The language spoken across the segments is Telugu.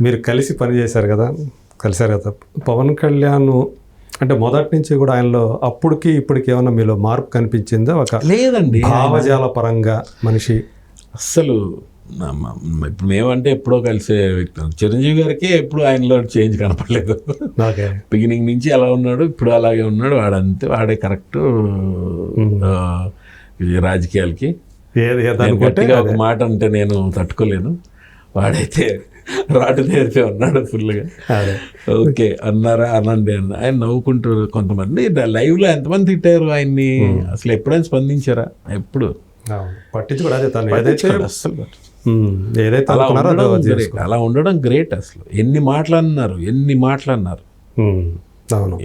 మీరు కలిసి పనిచేశారు కదా, కలిశారు కదా. పవన్ కళ్యాణ్ అంటే మొదటి నుంచి కూడా ఆయనలో అప్పటికి ఇప్పటికి ఏమన్నా మీలో మార్పు కనిపించిందా? ఒక లేదండి, భావజాల పరంగా మనిషి అస్సలు ఇప్పుడు మేమంటే ఎప్పుడో కలిసే వ్యక్తి. చిరంజీవి గారికి ఎప్పుడు ఆయనలో చేంజ్ కనపడలేదు. బిగినింగ్ నుంచి అలా ఉన్నాడు, ఇప్పుడు అలాగే ఉన్నాడు. వాడంతే, వాడే కరెక్ట్ రాజకీయాలకి. గట్టిగా ఒక మాట అంటే నేను తట్టుకోలేను, వాడైతే రాటు నేర్పే ఉన్నాడు ఫుల్గా. ఓకే అన్నారా అనండి అన్న. ఆయన నవ్వుకుంటూ కొంతమంది లైవ్లో ఎంతమంది తిట్టారు ఆయన్ని, అసలు ఎప్పుడైనా స్పందించారా? ఎప్పుడు పట్టించుకోవడం అసలు అలా ఉండడం గ్రేట్. అసలు ఎన్ని మాట్లాడినారు.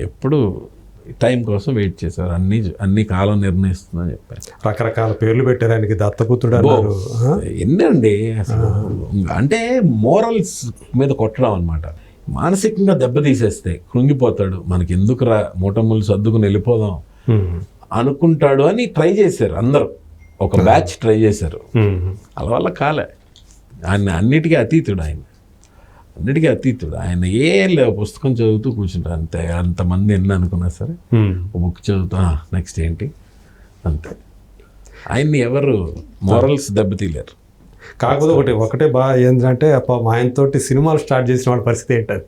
ఎప్పుడు టైం కోసం వెయిట్ చేశారు. అన్ని కాలం నిర్ణయిస్తుందని చెప్పారు. రకరకాల పేర్లు పెట్టారు ఆయనకి, దత్తపుత్రుడు అన్నారు. ఎన్నండి అసలు. అంటే మోరల్స్ మీద కొట్టడం అనమాట. మానసికంగా దెబ్బతీసేస్తే కృంగిపోతాడు, మనకి ఎందుకురా మూటములు సర్దుకుని వెళ్ళిపోదాం అనుకుంటాడు అని ట్రై చేశారు అందరూ. ఒక బ్యాచ్ ట్రై చేశారు, అలా వల్ల కాలే. ఆయన అన్నిటికీ అతీతుడు. ఆయన పుస్తకం చదువుతూ కూర్చుంటారు అంతే. అంతమంది ఎన్ని అనుకున్నా సరే బుక్ చదువుతా నెక్స్ట్ ఏంటి అంతే. ఆయన్ని ఎవరు మోరల్స్ దెబ్బతీయలేరు. కాకపోతే ఒకటే బాగా ఏంటంటే ఆయనతోటి సినిమాలు స్టార్ట్ చేసిన వాళ్ళ పరిస్థితి ఏంటది,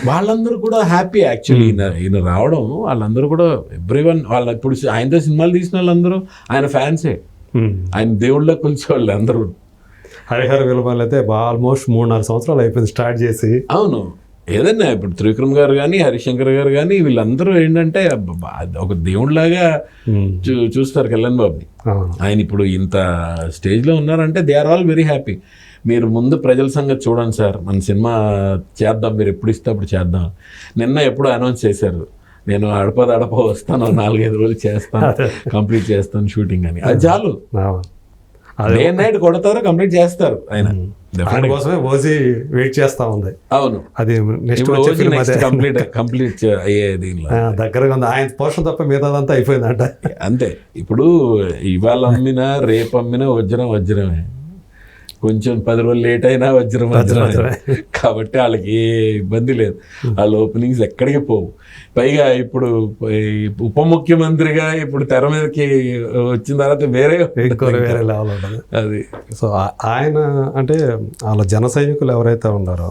వాళ్ళందరూ కూడా హ్యాపీ యాక్చువల్లీ. ఈయన రావడం వాళ్ళందరూ కూడా ఎవ్రీవన్, వాళ్ళ ఇప్పుడు ఆయనతో సినిమాలు తీసిన వాళ్ళందరూ ఆయన ఫ్యాన్సే. ఆయన దేవుళ్ళ కొలిచేవాళ్ళు అందరూ. హరిహర విలువలు అయితే ఆల్మోస్ట్ 3-4 సంవత్సరాలు అయిపోయింది స్టార్ట్ చేసి. అవును, ఏదన్నా ఇప్పుడు త్రివిక్రమ్ గారు కానీ హరిశంకర్ గారు కానీ వీళ్ళందరూ ఏంటంటే ఒక దేవుడిలాగా చూస్తారు కళ్యాణ్ బాబుని. ఆయన ఇప్పుడు ఇంత స్టేజ్లో ఉన్నారంటే they are all very happy. మీరు ముందు ప్రజల సంగతి చూడండి సార్, మన సినిమా చేద్దాం, మీరు ఎప్పుడు ఇస్తే అప్పుడు చేద్దాం. నిన్న ఎప్పుడు అనౌన్స్ చేశారు, నేను అడప వస్తాను, 4-5 రోజులు చేస్తాను, కంప్లీట్ చేస్తాను షూటింగ్ అని. అది చాలు. డే నైట్ కొడతారు, కంప్లీట్ చేస్తారు. ఆయన కోసమే ఓజీ వెయిట్ చేస్తా ఉంది. అవును, అది కంప్లీట్ అయ్యేది దగ్గరగా ఉంది. ఆయన పోర్షన్ తప్ప మిగతాదంతా అయిపోయిందంట. అంతే. ఇప్పుడు ఇవాళ అమ్మినా రేపు అమ్మినా వజ్రమే. కొంచెం 10 రోజులు లేట్ అయినా వజ్రమే. కాబట్టి వాళ్ళకి ఏ ఇబ్బంది లేదు. వాళ్ళ ఓపెనింగ్స్ ఎక్కడికి పోవు. పైగా ఇప్పుడు ఉప ముఖ్యమంత్రిగా ఇప్పుడు తెర మీదకి వచ్చిన తర్వాత వేరే లెవెల్ ఉంటుంది అది. సో ఆయన అంటే వాళ్ళ జన సైనికులు ఎవరైతే ఉన్నారో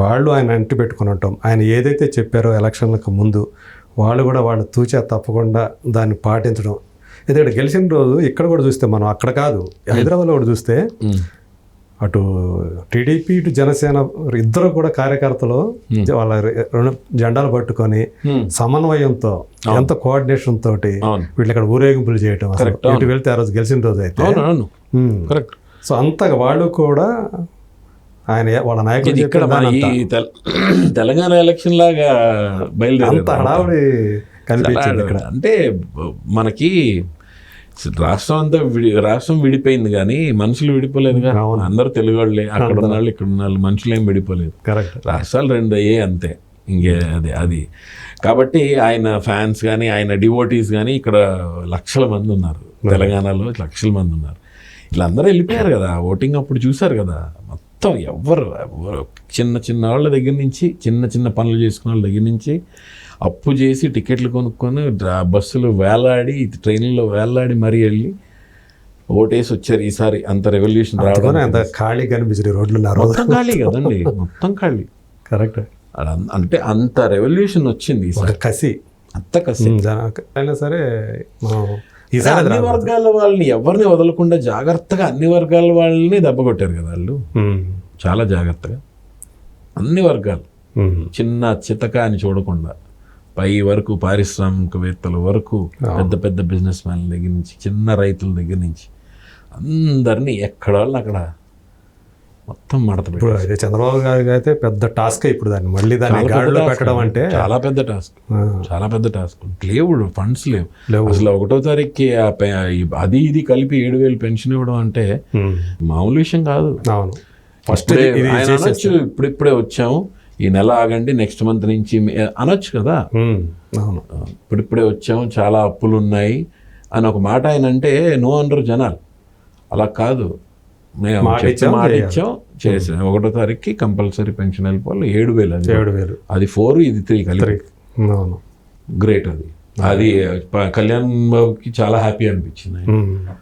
వాళ్ళు ఆయన అంటి పెట్టుకున్నట్టు, ఆయన ఏదైతే చెప్పారో ఎలక్షన్లకు ముందు వాళ్ళు కూడా వాళ్ళు తూచా తప్పకుండా దాన్ని పాటించడం. ఎందుకంటే గెలిచిన రోజు ఇక్కడ కూడా చూస్తే, మనం అక్కడ కాదు హైదరాబాద్లో కూడా చూస్తే, అటు టీడీపీ ఇటు జనసేన ఇద్దరు కూడా కార్యకర్తలు వాళ్ళ 2 జెండాలు పట్టుకొని సమన్వయంతో, ఎంత కోఆర్డినేషన్ తోటి వీళ్ళు ఇక్కడ ఊరేగింపులు చేయటం. ఇటు వెళ్తే ఆ రోజు గెలిచిన రోజు అయితే సో అంతగా వాళ్ళు కూడా ఆయన వాళ్ళ నాయకులు ఇక్కడ తెలంగాణ ఎలక్షన్ లాగా బయలుదేరి అంత హడావుడి కనిపించింది ఇక్కడ. అంటే మనకి రాష్ట్రం విడిపోయింది కానీ మనుషులు విడిపోలేదుగా. అందరూ తెలుగు వాళ్ళే, అక్కడ ఉన్న వాళ్ళు ఇక్కడ ఉన్న వాళ్ళు, మనుషులు ఏం విడిపోలేదు. రాష్ట్రాలు 2 అయ్యే అంతే. ఇంకే అది కాబట్టి ఆయన ఫ్యాన్స్ కానీ ఆయన డివోటీస్ కానీ ఇక్కడ లక్షల మంది ఉన్నారు. తెలంగాణలో లక్షల మంది ఉన్నారు. వీళ్ళందరూ వెళ్ళిపోయారు కదా ఓటింగ్ అప్పుడు, చూశారు కదా. మొత్తం ఎవరు చిన్న వాళ్ళ దగ్గర నుంచి, చిన్న పనులు చేసుకున్న వాళ్ళ దగ్గర నుంచి అప్పు చేసి టికెట్లు కొనుక్కొని బస్సులు వేలాడి, ట్రైన్లో వేలాడి మరీ వెళ్ళి ఓటేసి వచ్చారు. ఈసారి అంత రెవల్యూషన్ రావడం, అంత ఖాళీ కనిపించారు రోడ్లు. మొత్తం ఖాళీ కదండి, మొత్తం ఖాళీ. కరెక్ట్. అంటే అంత రెవల్యూషన్ వచ్చింది కసి, అంత కసి. అయినా సరే అన్ని వర్గాల వాళ్ళని ఎవరిని వదలకుండా జాగ్రత్తగా అన్ని వర్గాల వాళ్ళని దెబ్బ కొట్టారు కదా వాళ్ళు. చాలా జాగ్రత్తగా అన్ని వర్గాలు, చిన్న చితక అని చూడకుండా పై వరకు, పారిశ్రామికవేత్తల వరకు, పెద్ద బిజినెస్ మ్యాన్ల దగ్గర నుంచి, చిన్న రైతుల దగ్గర నుంచి అందరినీ ఎక్కడ వాళ్ళు అక్కడ మొత్తం మడత పెట్టారు. అయితే చంద్రబాబు గారికి అయితే పెద్ద టాస్క్. ఇప్పుడు దాన్ని మళ్ళీ దాన్ని గాడిలో పెట్టడం అంటే చాలా పెద్ద టాస్క్. లేవు ఫండ్స్, లేవు అసలు. 1వ తారీఖుకి అది ఇది కలిపి 7,000 పెన్షన్ ఇవ్వడం అంటే మామూలు విషయం కాదు. ఫస్ట్ అనొచ్చు, ఇప్పుడిప్పుడే వచ్చాము, ఈ నెల ఆగండి, నెక్స్ట్ మంత్ నుంచి అనొచ్చు కదా. ఇప్పుడిప్పుడే వచ్చాము, చాలా అప్పులు ఉన్నాయి అని ఒక మాట ఆయన అంటే నో అనరు జనాలు. అలా కాదు, మేము మాట చెప్పి ఇచ్చాం, మాట ఇచ్చాం, చేసాం. 1వ తారీఖుకి కంపల్సరీ పెన్షన్ వెళ్ళిపోవాలి. 7,000 అది. 7,000. అది 4 ఇది 3 కలిపి. అవును. గ్రేట్ అది. అది కళ్యాణ్ బాబుకి చాలా హ్యాపీ అనిపించింది. ఆయన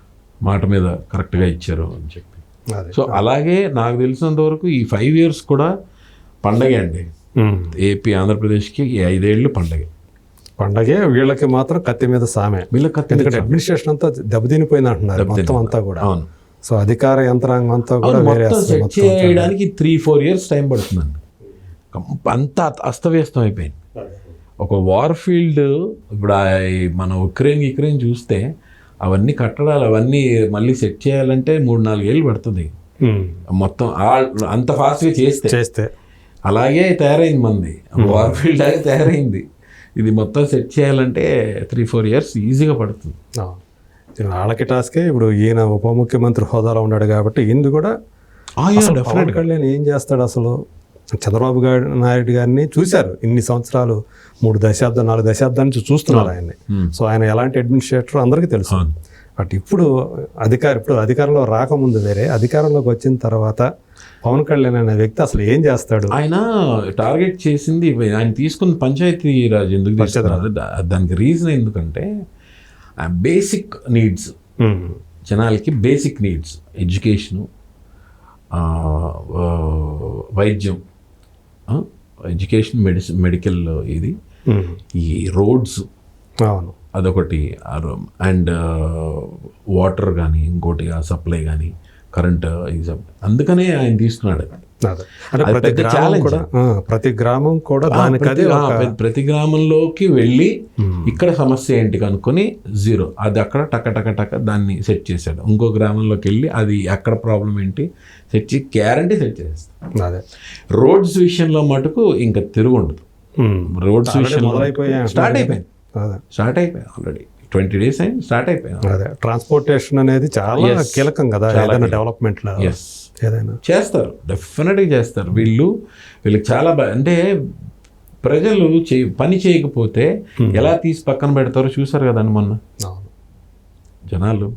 మాట మీద కరెక్ట్గా ఇచ్చారు అని చెప్పి. అదే. సో అలాగే నాకు తెలిసినంత వరకు ఈ 5 years కూడా పండగే అండి. ఏపీ ఆంధ్రప్రదేశ్కి ఈ 5 ఏళ్ళు పండగే. పండగే. వీళ్ళకి మాత్రం కత్తి మీద సామే. వీళ్ళకి కత్తి ఎందుకంటే అడ్మినిస్ట్రేషన్ అంతా దెబ్బతినిపోయింది అంటున్నారు మొత్తం అంతా కూడా. అవును. సో అధికార యంత్రాంగం అంతా కూడా వేరే మొత్తం సెట్ చేయడానికి 3-4 years టైం పడుతుందండి. అంతా అస్తవ్యస్తం అయిపోయింది. ఒక వార్ ఫీల్డ్ ఇప్పుడు మన ఉక్రెయిన్ చూస్తే అవన్నీ కట్టడాలు అవన్నీ మళ్ళీ సెట్ చేయాలంటే 3-4 ఏళ్ళు పడుతుంది మొత్తం. అంత ఫాస్ట్గా చేస్తే అలాగే తయారైంది మంది. వార్ ఫీల్డ్ లాగే తయారైంది. ఇది మొత్తం సెట్ చేయాలంటే 3-4 years ఈజీగా పడుతుంది. వాళ్ళకి టాస్కే. ఇప్పుడు ఈయన ఉప ముఖ్యమంత్రి హోదాలో ఉన్నాడు కాబట్టి ఈయన కూడా పవన్ కళ్యాణ్ ఏం చేస్తాడు అసలు. చంద్రబాబు నాయుడు గారిని చూశారు ఇన్ని సంవత్సరాలు, 3 దశాబ్దం 4 దశాబ్దాల నుంచి చూస్తున్నారు ఆయన్ని. సో ఆయన ఎలాంటి అడ్మినిస్ట్రేటర్ అందరికీ తెలుసు. బట్ ఇప్పుడు అధికారంలో రాకముందు వేరే, అధికారంలోకి వచ్చిన తర్వాత పవన్ కళ్యాణ్ అనే వ్యక్తి అసలు ఏం చేస్తాడు. ఆయన టార్గెట్ చేసింది, ఆయన తీసుకున్న పంచాయతీ రాజ్ ఎందుకు తీసుకున్నారు దానికి రీజన్ ఎందుకంటే బేసిక్ నీడ్స్, జనాలకి బేసిక్ నీడ్స్, ఎడ్యుకేషను, వైద్యం, ఎడ్యుకేషన్, మెడికల్, ఇది ఈ రోడ్స్, అవును అదొకటి, అండ్ వాటర్ కానీ ఇంకోటి సప్లై కానీ కరెంట్, అందుకనే ఆయన తీసుకున్నాడు. ప్రతి గ్రామం కూడా ప్రతి గ్రామంలోకి వెళ్ళి ఇక్కడ సమస్య ఏంటి కనుక్కొని 0 అది అక్కడ టక దాన్ని సెట్ చేశాడు. ఇంకో గ్రామంలోకి వెళ్ళి అది అక్కడ ప్రాబ్లం ఏంటి సెట్ చేసి గ్యారంటీ సెట్ చేస్తాడు. రోడ్స్ విషయంలో మటుకు ఇంకా తిరుగు ఉండదు. రోడ్స్ విషయంలో స్టార్ట్ అయిపోయింది ఆల్రెడీ 20 days అయింది, స్టార్ట్ అయిపోయింది. అదే ట్రాన్స్పోర్టేషన్ అనేది చాలా కీలకం కదా ఏదైనా డెవలప్మెంట్లో. ఏదైనా చేస్తారు, డెఫినెట్గా చేస్తారు. వీళ్ళకి చాలా అంటే ప్రజలు పని చేయకపోతే ఎలా తీసి పక్కన పెడతారో చూసారు కదండి మొన్న. జనాలు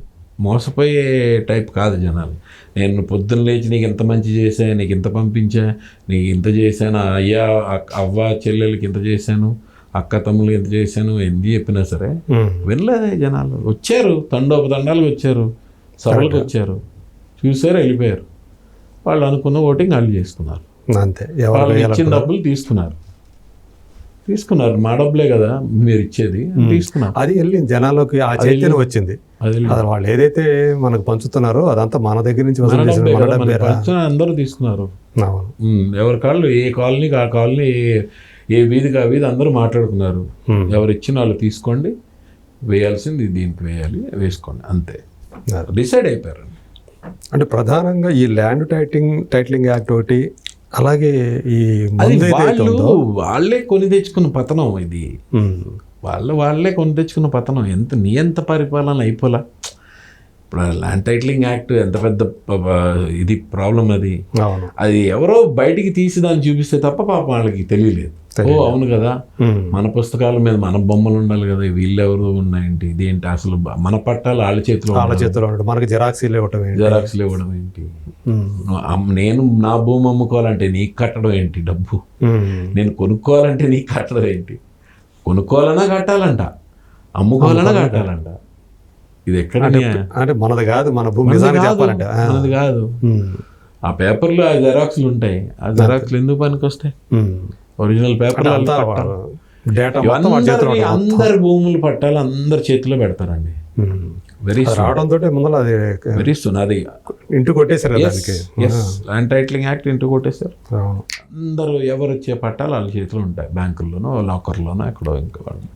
మోసపోయే టైప్ కాదు జనాలు. నేను పొద్దున్న లేచి నీకు ఇంత మంచి చేశా, నీకు ఇంత పంపించా, నీకు ఇంత చేశాను, అయ్యా అవ్వ చెల్లెలకి ఇంత చేశాను, అక్క తమ్ముళ్ళు ఎంత చేశాను, ఎందు చెప్పినా సరే వినలేదే జనాలు. వచ్చారు, తండోపతండాలకు వచ్చారు, సభలకు వచ్చారు, చూసారు, వెళ్ళిపోయారు. వాళ్ళు అనుకున్న ఓటింగ్ వాళ్ళు చేసుకున్నారు. అంతే. వాళ్ళు ఇచ్చిన డబ్బులు తీసుకున్నారు. మా డబ్బులే కదా మీరు ఇచ్చేది, తీసుకున్నారు. అది వెళ్ళింది జనాల్లోకి, ఆ చైతన్యం వచ్చింది. అది వాళ్ళు ఏదైతే మనకు పంచుతున్నారో అదంతా మన దగ్గర నుంచి అందరూ తీసుకున్నారు. ఎవరి కాళ్ళు ఏ కాలనీకి ఆ కాలనీ, ఏ వీధికి ఆ వీధి అందరూ మాట్లాడుకున్నారు. ఎవరు ఇచ్చిన వాళ్ళు తీసుకోండి, వేయాల్సింది దీనికి వేయాలి, వేసుకోండి, అంతే డిసైడ్ అయిపోయారు. అంటే ప్రధానంగా ఈ ల్యాండ్ టైటిలింగ్ యాక్ట్ ఒకటి, అలాగే ఈ వాళ్ళే కొని తెచ్చుకున్న పతనం ఇది. వాళ్ళే కొని తెచ్చుకున్న పతనం. ఎంత పరిపాలన అయిపోలా. ఇప్పుడు ల్యాండ్ టైటిలింగ్ యాక్ట్ ఎంత పెద్ద ఇది ప్రాబ్లం. అది ఎవరో బయటికి తీసి దాన్ని చూపిస్తే తప్ప పాపం వాళ్ళకి తెలియలేదు. అవును కదా, మన పుస్తకాల మీద మన బొమ్మలు ఉండాలి కదా, వీళ్ళెవరు ఉన్నాయంటి, ఇదేంటి అసలు మన పట్టాలు వాళ్ళ చేతిలో మనకి జిరాక్సీలు ఇవ్వడం ఏంటి, నేను నా భూమి అమ్ముకోవాలంటే నీకు కట్టడం ఏంటి డబ్బు, నేను కొనుక్కోవాలంటే నీకు కట్టడం ఏంటి, కొనుక్కోవాలన్నా కట్టాలంట, అమ్ముకోవాలన్నా కట్టాలంట. ఇది ఎక్కడ అంటే మనది కాదు, మన భూమి మనది కాదు. ఆ పేపర్లు ఆ జెరాక్స్లు ఉంటాయి, ఆ జెరాక్స్లు ఎందుకు పనికి వస్తాయి? ఒరిజినల్ పేపర్ అందరి భూములు పట్టాలి అందరి చేతిలో పెడతారండి. వెరీ సూన్ అది ఇంటూ కొట్టేశారు. ల్యాండ్ టైటిలింగ్ యాక్ట్ ఇంటూ కొట్టేశారు. అందరూ ఎవరు వచ్చే పట్టాలు వాళ్ళ చేతిలో ఉంటాయి, బ్యాంకుల్లోనో లాకర్లోనో ఎక్కడో ఇంకా.